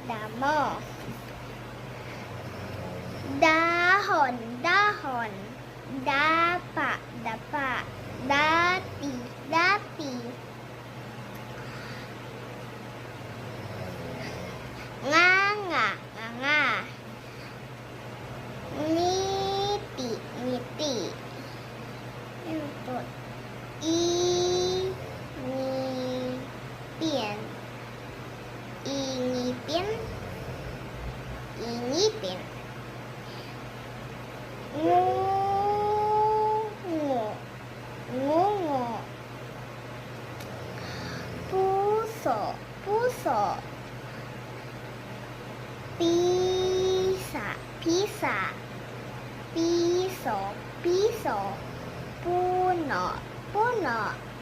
damo. Dahon, dahon. Dapa, dapa. Dati, dati. Nganga, nganga. Ngiti, ngiti. Untuk ngipin. Ingipin. Ingipin. Ngungu. Ngungu. Puso. Puso. Pisa. Pisa. Piso. Piso. Puno. Puno.